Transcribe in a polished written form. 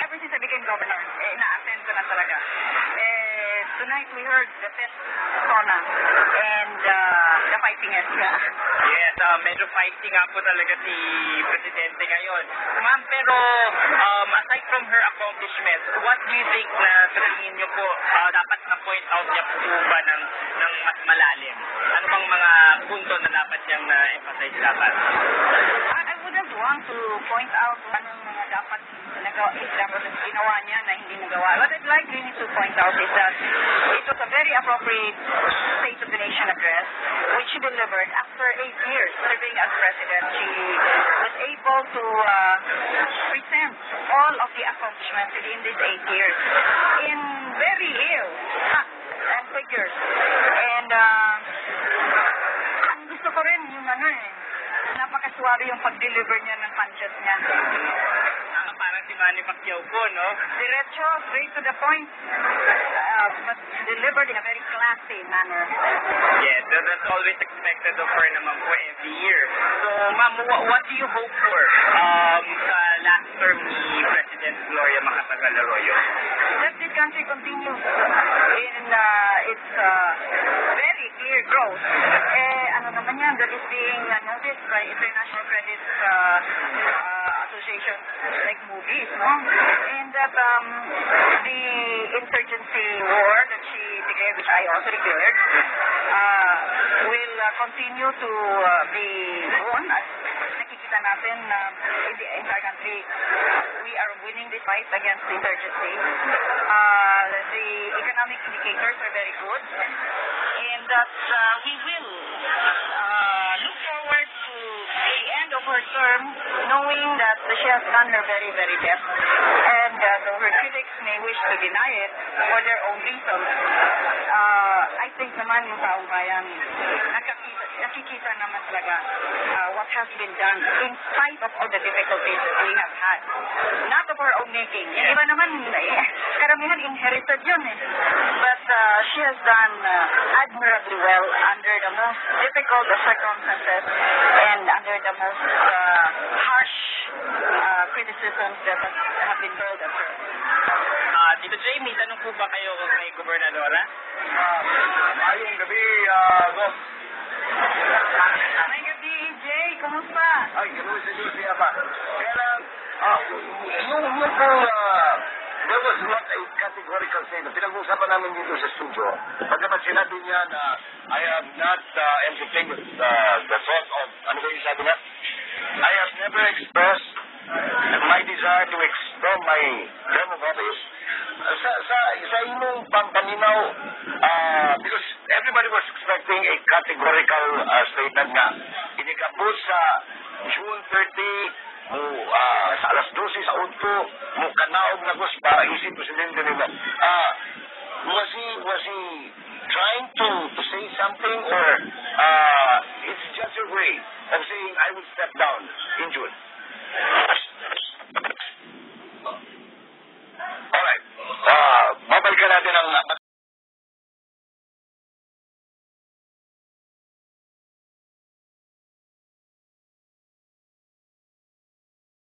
ever since I became governor, na-attend ko na talaga. Tonight we heard the test SONA and the fighting is. Yes, medyo fighting nga po talaga si Presidente ngayon. Ma'am, pero aside from her accomplishments, what do you think na sa tingin niyo po dapat na-point out niya po ba ng mas malalim? Ano bang mga punto na dapat niyang na-emphasize dapat? I wouldn't want to point out anong mga dapat ginawa niya na hindi nagawa. What I'd like really to point out is that it was a very appropriate State of the Nation address which she delivered after 8 years serving as president. She was able to present all of the accomplishments in these 8 years in very real facts and figures. And ang gusto ko rin yung napakaswabe yung pag-deliver niya ng punches niya. Parang si Manny Pacquiao po, no? Diretso, straight to the point, but delivered in a very classy manner. Yes, that's always expected of her naman po every year. So, ma'am, what do you hope for sa last term ni President Gloria Macapagal Arroyo? That this country continues in its very clear growth. Ano naman yan, that is being noticed by international credit associations like Moody's, no? And that the insurgency war that she declared, which I also declared, will continue to be won. Nakikita natin in the entire country, we are winning this fight against the insurgency. The economic indicators are very good, and that we will look forward to the end of her term, knowing that she has done her very, very best. And though her critics may wish to deny it for their own reasons, I think naman yung taong bayan, nakikita naman talaga what has been done in spite of all the difficulties that we have had. Not of her own making. Yung iba naman, karamihan inherited yun eh. But she has done admirably well under the most difficult of circumstances and under the most harsh criticisms that have been hurled at her. Tito Jamie, tanong po ba kayo kay Gobernadora? Ayong gabi, Boss. May gabi, Jay. Kumusta? Ay, gano'n sa Diyos niya ba? Kaya lang, yung there was not a categorical statement. Pinag-uusapan namin dito sa studio. Pagkapat sinabi niya na I have not entertained the thought of, ano ba yung sabi niya? I have never expressed my desire to extend my term of office. Sa inyong pampaminaw, because everybody was expecting a categorical statement nga. Inikabot sa June 30, sa alas 12 sa unto, kanaog na gos para isip presidente nila. Was he trying to say something, or it's just a way of saying I will step down?